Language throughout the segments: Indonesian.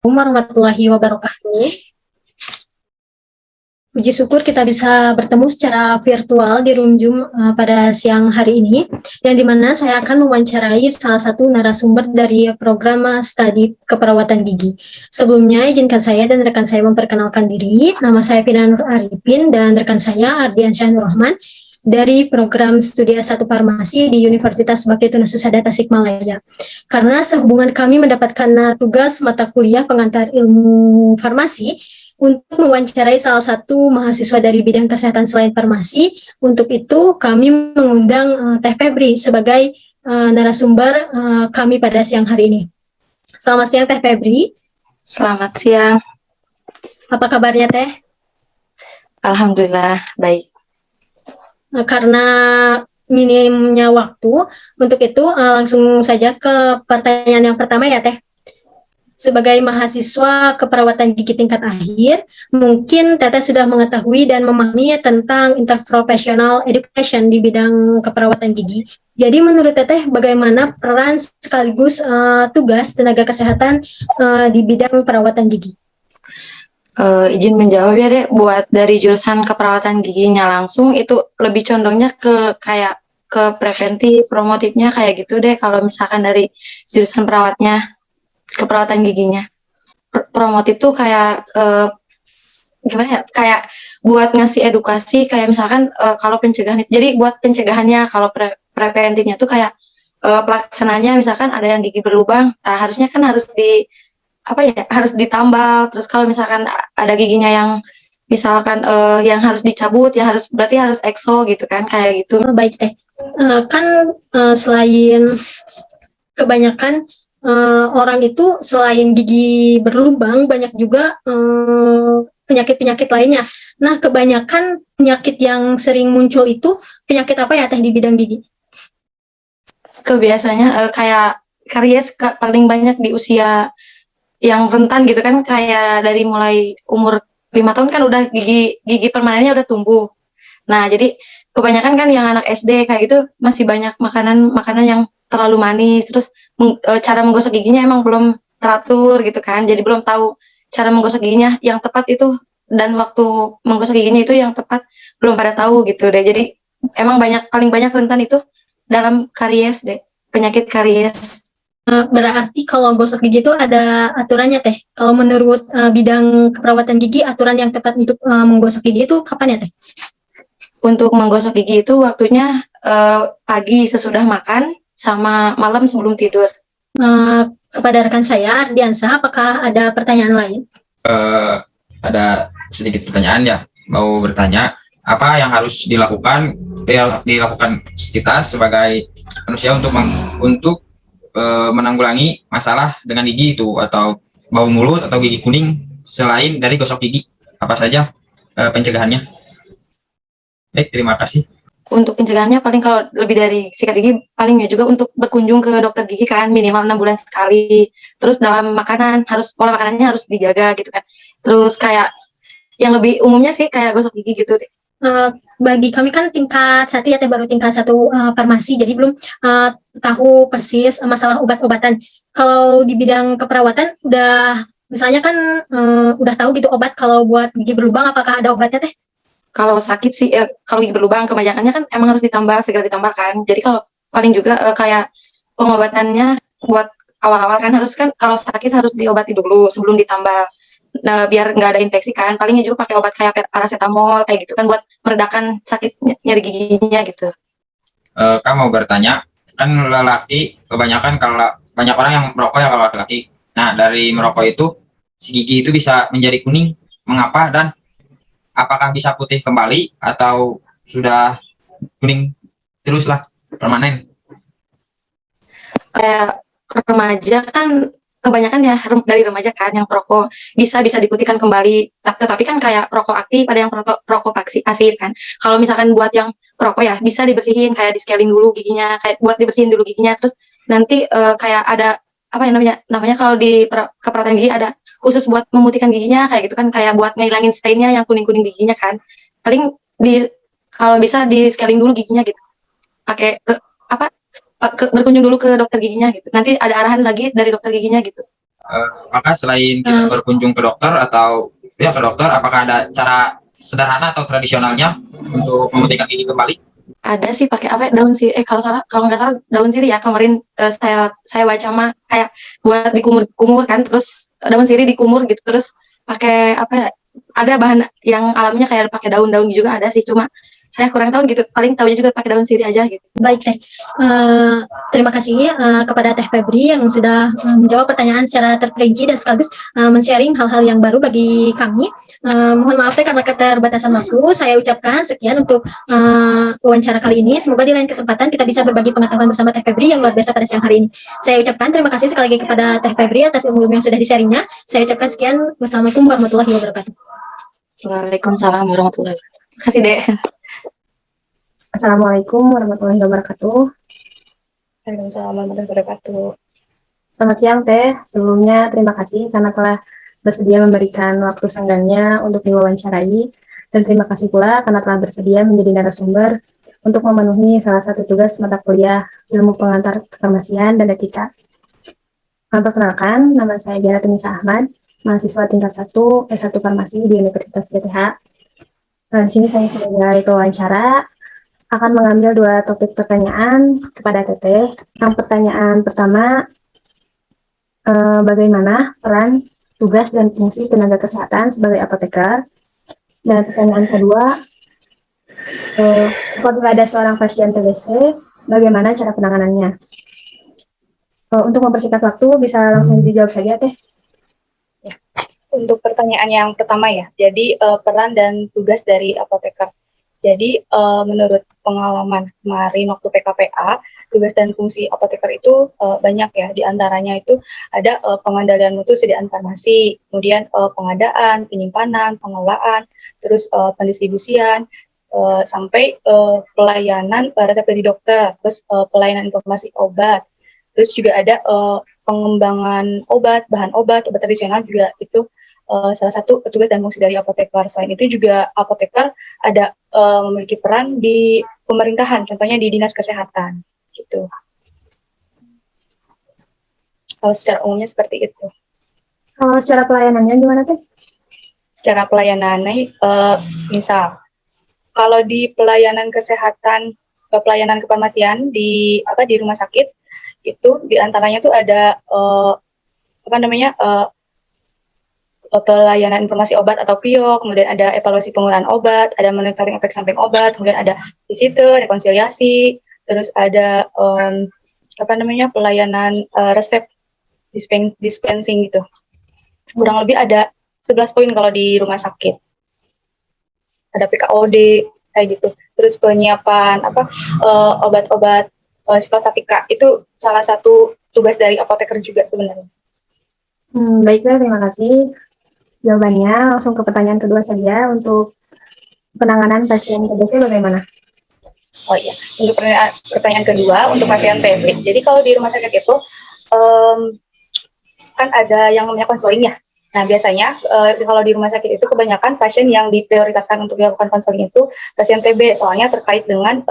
Warahmatullahi wabarakatuh. Puji syukur kita bisa bertemu secara virtual di room Zoom pada siang hari ini, yang dimana saya akan mewawancarai salah satu narasumber dari program studi keperawatan gigi. Sebelumnya, izinkan saya dan rekan saya memperkenalkan diri. Nama saya Pina Nur Arifin dan rekan saya Ardiansyah Nur Rahman dari program studi S1 Farmasi di Universitas Bakti Tunassusada Tasikmalaya. Karena sehubungan kami mendapatkan tugas mata kuliah pengantar ilmu farmasi untuk mewawancarai salah satu mahasiswa dari bidang kesehatan selain farmasi. Untuk itu kami mengundang Teh Febri sebagai narasumber kami pada siang hari ini. Selamat siang Teh Febri. Selamat siang. Apa kabarnya Teh? Alhamdulillah baik. Karena minimnya waktu, untuk itu langsung saja ke pertanyaan yang pertama ya Teh. Sebagai mahasiswa keperawatan gigi tingkat akhir, mungkin Teteh sudah mengetahui dan memahami tentang interprofessional education di bidang keperawatan gigi. Jadi menurut Teteh, bagaimana peran sekaligus tugas tenaga kesehatan di bidang perawatan gigi? Izin menjawab ya Dek, buat dari jurusan keperawatan giginya langsung itu lebih condongnya ke kayak ke preventif, promotifnya kayak gitu deh. Kalau misalkan dari jurusan keperawatan giginya, promotif tuh kayak gimana ya? Kayak buat ngasih edukasi, kayak misalkan kalau pencegahan, jadi buat pencegahannya. Kalau preventifnya tuh kayak pelaksananya, misalkan ada yang gigi berlubang, nah harusnya kan harus harus ditambal. Terus kalau misalkan ada giginya yang misalkan yang harus dicabut, ya berarti harus ekso gitu kan, kayak gitu. Baik Teh, kan selain kebanyakan orang itu selain gigi berlubang, banyak juga penyakit-penyakit lainnya. Nah, kebanyakan penyakit yang sering muncul itu penyakit apa ya Teh di bidang gigi? Kebiasanya kayak karies paling banyak di usia yang rentan gitu kan, kayak dari mulai umur 5 tahun kan udah gigi permanennya udah tumbuh. Nah, jadi kebanyakan kan yang anak SD kayak gitu masih banyak makanan yang terlalu manis, terus cara menggosok giginya emang belum teratur gitu kan. Jadi belum tahu cara menggosok giginya yang tepat itu, dan waktu menggosok giginya itu yang tepat belum pada tahu gitu deh. Jadi emang paling banyak rentan itu dalam karies deh, penyakit karies. Berarti kalau gosok gigi itu ada aturannya Teh. Kalau menurut bidang keperawatan gigi, aturan yang tepat untuk menggosok gigi itu kapan ya Teh? Untuk menggosok gigi itu waktunya pagi sesudah makan sama malam sebelum tidur. Kepada rekan saya, Ardiansa, apakah ada pertanyaan lain? Ada sedikit pertanyaan ya, mau bertanya apa yang harus dilakukan kita sebagai manusia untuk menanggulangi masalah dengan gigi itu, atau bau mulut atau gigi kuning selain dari gosok gigi, apa saja pencegahannya? Baik, terima kasih. Untuk pencegahannya paling kalau lebih dari sikat gigi, palingnya juga untuk berkunjung ke dokter gigi kan, minimal 6 bulan sekali. Terus dalam pola makanannya harus dijaga gitu kan. Terus kayak yang lebih umumnya sih kayak gosok gigi gitu deh. Bagi kami kan tingkat 1 ya Teh, baru tingkat 1 farmasi, jadi belum tahu persis masalah obat-obatan. Kalau di bidang keperawatan udah, misalnya kan udah tahu gitu obat kalau buat gigi berlubang, apakah ada obatnya Teh? Kalau sakit sih, kalau gigi berlubang kebanyakannya kan emang harus segera ditambahkan. Jadi kalau paling juga kayak pengobatannya buat awal-awal kan kalau sakit harus diobati dulu sebelum ditambal. Nah, biar nggak ada infeksi kan, palingnya juga pakai obat kayak paracetamol kayak gitu kan, buat meredakan sakit nyeri giginya gitu. Kamu mau bertanya, kan lelaki kebanyakan, kalau banyak orang yang merokok ya kalau laki-laki. Nah, dari merokok itu si gigi itu bisa menjadi kuning. Mengapa, dan apakah bisa putih kembali atau sudah kuning teruslah permanen? Kayak remaja kan kebanyakan ya, dari remaja kan yang perokok bisa diputihkan kembali, tetapi kan kayak perokok aktif ada yang perokok pasif kan. Kalau misalkan buat yang perokok ya bisa dibersihin, kayak di scaling dulu giginya, kayak buat dibersihin dulu giginya. Terus nanti kayak ada apa ya namanya kalau di keperawatan gigi ada khusus buat memutihkan giginya kayak gitu kan, kayak buat ngilangin stainnya yang kuning-kuning giginya kan. Paling kalau bisa di scaling dulu giginya gitu, pakai berkunjung dulu ke dokter giginya gitu. Nanti ada arahan lagi dari dokter giginya gitu. Apakah selain kita berkunjung ke dokter atau ya ke dokter, apakah ada cara sederhana atau tradisionalnya untuk memutihkan gigi kembali? Ada sih pakai apa ya, daun sirih, kalau nggak salah daun sirih ya, kemarin saya baca mah kayak buat dikumur kan, terus daun sirih dikumur gitu, terus pakai apa ya, ada bahan yang alaminya kayak pakai daun-daun juga ada sih, cuma saya kurang tahu gitu, paling tahunya juga pakai daun sirih aja gitu. Baik Teh, terima kasih kepada Teh Febri yang sudah menjawab pertanyaan secara terperinci dan sekaligus men-sharing hal-hal yang baru bagi kami. Mohon maaf Teh karena keterbatasan waktu, saya ucapkan sekian untuk wawancara kali ini. Semoga di lain kesempatan kita bisa berbagi pengetahuan bersama Teh Febri yang luar biasa pada siang hari ini. Saya ucapkan terima kasih sekali lagi kepada Teh Febri atas ilmu yang sudah di-sharingnya. Saya ucapkan sekian, wassalamualaikum warahmatullahi wabarakatuh. Waalaikumsalam warahmatullahi wabarakatuh. Terima kasih Dek. Assalamualaikum warahmatullahi wabarakatuh. Waalaikumsalam warahmatullahi wabarakatuh. Selamat siang Teh. Sebelumnya terima kasih karena telah bersedia memberikan waktu senggangnya untuk diwawancarai, dan terima kasih pula karena telah bersedia menjadi narasumber untuk memenuhi salah satu tugas mata kuliah Ilmu Pengantar Kefarmasian dan Etika. Perkenalkan, nama saya Diana Tunisa Ahmad, mahasiswa tingkat 1 S1 Farmasi di Universitas GTH. Di sini saya sebagai pewawancara akan mengambil 2 topik pertanyaan kepada Teteh. Yang pertanyaan pertama, bagaimana peran, tugas, dan fungsi tenaga kesehatan sebagai apoteker? Dan pertanyaan kedua, apabila ada seorang pasien TBC, bagaimana cara penanganannya? Untuk mempersingkat waktu, bisa langsung dijawab saja, Teh. Untuk pertanyaan yang pertama ya, jadi peran dan tugas dari apoteker. Jadi menurut pengalaman kemarin waktu PKPA, tugas dan fungsi apoteker itu banyak ya. Di antaranya itu ada pengendalian mutu sediaan farmasi, kemudian pengadaan, penyimpanan, pengelolaan, terus pendistribusian, sampai pelayanan resep dari dokter, terus pelayanan informasi obat, terus juga ada pengembangan obat, bahan obat tradisional juga itu salah satu tugas dan fungsi dari apoteker. Selain itu juga apoteker ada memiliki peran di pemerintahan, contohnya di dinas kesehatan, gitu. Kalau secara umumnya seperti itu. Kalau secara pelayanannya gimana, Teh? Secara pelayanannya, misal kalau di pelayanan kesehatan, pelayanan kefarmasian di rumah sakit itu diantaranya tuh ada pelayanan informasi obat atau PIO, kemudian ada evaluasi penggunaan obat, ada monitoring efek samping obat, kemudian ada visitor, rekonsiliasi, terus ada pelayanan resep dispensing gitu. Kurang lebih ada 11 poin kalau di rumah sakit. Ada PKOD kayak gitu. Terus penyiapan obat-obat sifalsatika itu salah satu tugas dari apoteker juga sebenarnya. Baiklah, terima kasih. Jawabannya langsung ke pertanyaan kedua saja. Untuk penanganan pasien TBC bagaimana? Oh iya, untuk pertanyaan kedua untuk pasien TB. Jadi kalau di rumah sakit itu kan ada yang namanya konseling ya. Nah biasanya kalau di rumah sakit itu kebanyakan pasien yang diprioritaskan untuk dilakukan konseling itu pasien TB, soalnya terkait dengan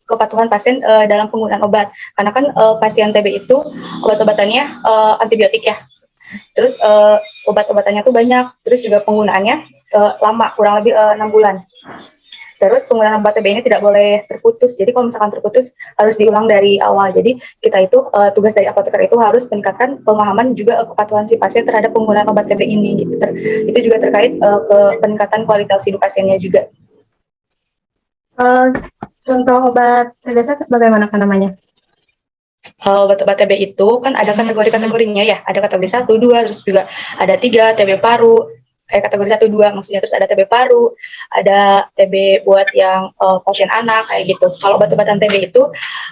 kepatuhan pasien dalam penggunaan obat. Karena kan pasien TB itu obat-obatannya antibiotik ya. Terus obat-obatannya tuh banyak, terus juga penggunaannya lama, kurang lebih 6 bulan. Terus penggunaan obat TB ini tidak boleh terputus. Jadi kalau misalkan terputus harus diulang dari awal. Jadi kita itu tugas dari apoteker itu harus meningkatkan pemahaman juga kepatuhan si pasien terhadap penggunaan obat TB ini. Gitu. Itu juga terkait ke peningkatan kualitas hidup pasiennya juga. Contoh obat TBC bagaimana namanya? Obat-obat TB itu kan ada kategori-kategorinya ya, ada kategori 1, 2, terus juga ada 3, TB paru, kategori 1, 2 maksudnya, terus ada TB paru, ada TB buat yang pasien anak, kayak gitu. Kalau obat-obatan TB itu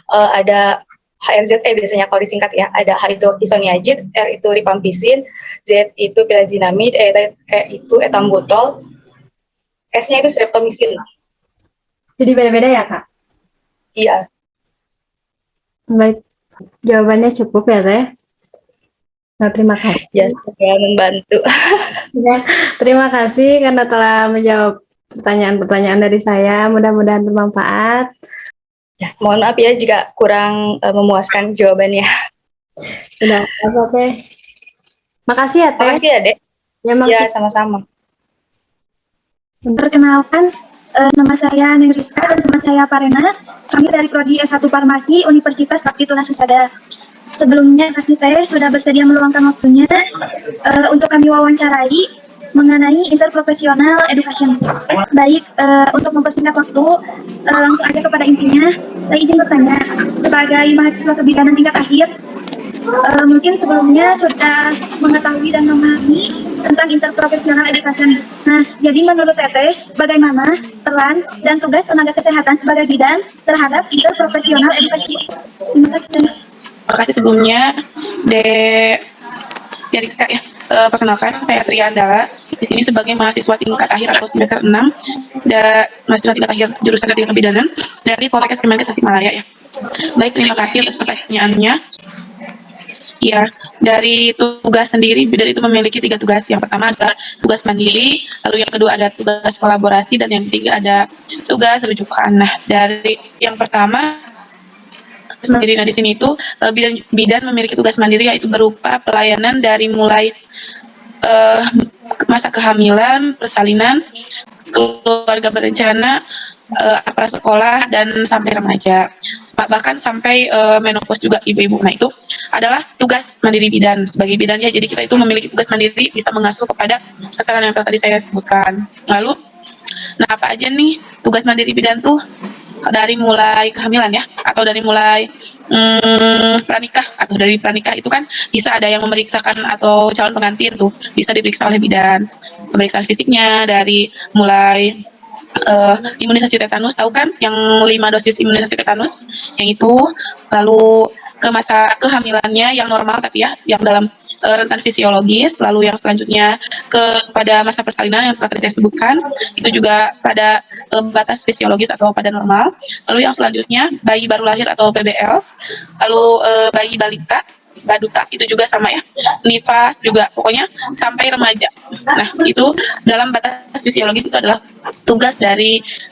ada HRZE biasanya kalau disingkat ya, ada H itu isoniazid, R itu rifampicin, Z itu pirazinamid, E itu etambutol, S-nya itu streptomycin. Jadi beda-beda ya, Kak? Iya. Baik. Jawabannya cukup ya, Teh. Nah, terima kasih. Ya, semoga membantu. Ya, terima kasih karena telah menjawab pertanyaan-pertanyaan dari saya. Mudah-mudahan bermanfaat. Ya, mohon maaf ya jika kurang memuaskan jawabannya. Tidak apa-apa, Teh. Makasih ya, Teh. Makasih ya, Dek. Ya, Ya, makasih. sama-sama. Perkenalkan, nama saya Neng Rizka dan teman saya Parena. Kami dari Prodi S1 Farmasi Universitas Bakti Tunas Husada. Sebelumnya, Kasih Teh sudah bersedia meluangkan waktunya untuk kami wawancarai mengenai interprofesional education. Baik, untuk mempersingkat waktu, langsung aja kepada intinya. Saya izin bertanya, sebagai mahasiswa kebidanan tingkat akhir, mungkin sebelumnya sudah mengetahui dan memahami tentang interprofesional education. Nah, jadi menurut Teteh, bagaimana peran dan tugas tenaga kesehatan sebagai bidan terhadap interprofesional education? Terima kasih. Terima kasih sebelumnya, Rizka ya. Perkenalkan, saya Tria Andala. Di sini sebagai mahasiswa tingkat akhir atau semester 6 dan mahasiswa tingkat akhir jurusan Ketiga Kebidanan dari Poltekkes Kemenkes Tasikmalaya ya. Baik, terima kasih atas pertanyaannya. Ya, dari tugas sendiri, bidan itu memiliki 3 tugas. Yang pertama adalah tugas mandiri, lalu yang kedua ada tugas kolaborasi, dan yang ketiga ada tugas rujukan. Nah, dari yang pertama, tugas mandiri, nah di sini itu bidan memiliki tugas mandiri, yaitu berupa pelayanan dari mulai masa kehamilan, persalinan, keluarga berencana, prasekolah, dan sampai remaja, bahkan sampai menopause juga ibu-ibu. Nah, itu adalah tugas mandiri bidan sebagai bidan ya. Jadi kita itu memiliki tugas mandiri, bisa mengasuh kepada sasaran yang tadi saya sebutkan. Lalu, nah apa aja nih tugas mandiri bidan tuh? Dari mulai kehamilan ya, atau dari mulai pranikah, atau dari pranikah itu kan bisa ada yang memeriksakan atau calon pengantin tuh bisa diperiksa oleh bidan. Pemeriksaan fisiknya dari mulai imunisasi tetanus, tahu kan yang 5 dosis imunisasi tetanus yang itu, lalu ke masa kehamilannya yang normal tapi ya yang dalam rentan fisiologis, lalu yang selanjutnya pada masa persalinan yang tadi saya sebutkan itu juga pada batas fisiologis atau pada normal, lalu yang selanjutnya bayi baru lahir atau BBL, lalu bayi balita, baduta itu juga sama ya, nifas juga, pokoknya sampai remaja. Nah, itu dalam batas fisiologis itu adalah tugas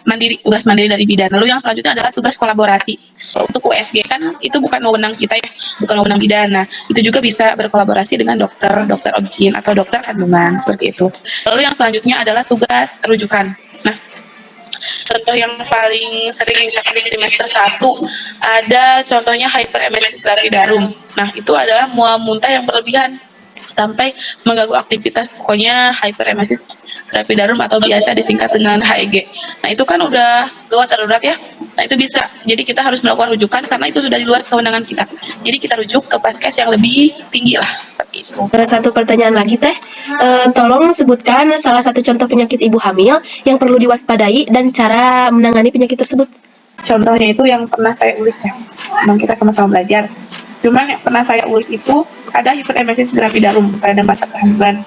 mandiri dari bidan. Lalu yang selanjutnya adalah tugas kolaborasi. Untuk USG kan itu bukan wewenang kita ya, bukan wewenang bidan. Nah, itu juga bisa berkolaborasi dengan dokter obgyn atau dokter kandungan seperti itu. Lalu yang selanjutnya adalah tugas rujukan. Nah, contoh yang paling sering misalkan di trimester 1 ada contohnya hyperemesis gravidarum. Nah, itu adalah mual muntah yang berlebihan sampai mengganggu aktivitas, pokoknya hyperemesis gravidarum atau biasa disingkat dengan HEG. Nah, itu kan udah gawat darurat ya. Nah, itu bisa. Jadi kita harus melakukan rujukan karena itu sudah di luar kewenangan kita. Jadi kita rujuk ke paskes yang lebih tinggi lah, seperti itu. Satu pertanyaan lagi Teh, tolong sebutkan salah satu contoh penyakit ibu hamil yang perlu diwaspadai dan cara menangani penyakit tersebut. Contohnya itu yang pernah saya ulik ya, memang kita sama-sama belajar. Cuman yang pernah saya ulik itu ada hyperemesis gravidarum pada masa kehamilan.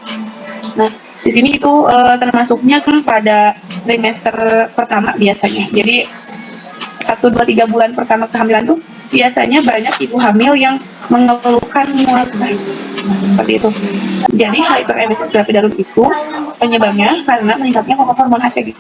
Nah, di sini itu termasuknya kan pada trimester pertama biasanya. Jadi 1, 2, 3 bulan pertama kehamilan tuh biasanya banyak ibu hamil yang mengeluhkan mual muntah. Seperti itu. Jadi hyperemesis gravidarum itu penyebabnya karena meningkatnya hormon HCG.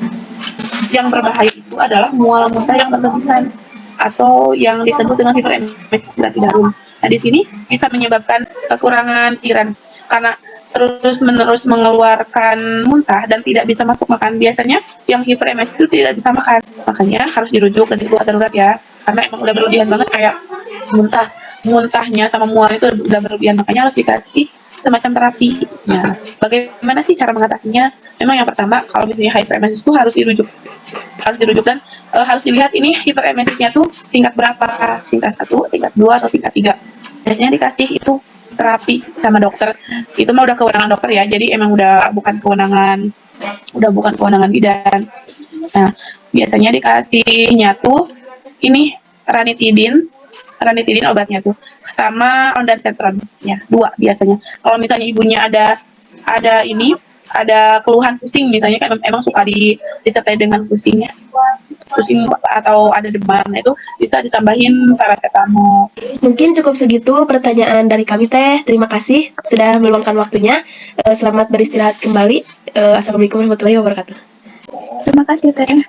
Yang berbahaya itu adalah mual muntah yang berlebihan atau yang disebut dengan hyperemesis gravidarum. Nah, di sini bisa menyebabkan kekurangan cairan karena terus-menerus mengeluarkan muntah dan tidak bisa masuk makan. Biasanya yang hyperemesis itu tidak bisa makan, makanya harus dirujuk ke gawat darurat ya, karena emang udah berlebihan banget, kayak muntahnya sama mual itu udah berlebihan, makanya harus dikasih semacam terapi. Nah, bagaimana sih cara mengatasinya? Memang yang pertama, kalau misalnya hyperemesis itu harus dirujuk dan harus dilihat ini hyperemesisnya tuh tingkat berapa, tingkat 1, tingkat 2, atau tingkat 3. Biasanya dikasih itu terapi sama dokter. Itu mah udah kewenangan dokter ya, jadi emang udah bukan kewenangan bidan. Nah, biasanya dikasihnya tuh ini ranitidin obatnya tuh sama ondansetron ya, 2 biasanya. Kalau misalnya ibunya ada keluhan pusing misalnya, kan emang suka disertai dengan pusing atau ada demam, nah itu bisa ditambahin paracetamol. Mungkin cukup segitu pertanyaan dari kami Teh. Terima kasih sudah meluangkan waktunya. Selamat beristirahat kembali. Assalamualaikum warahmatullahi wabarakatuh. Terima kasih Teh.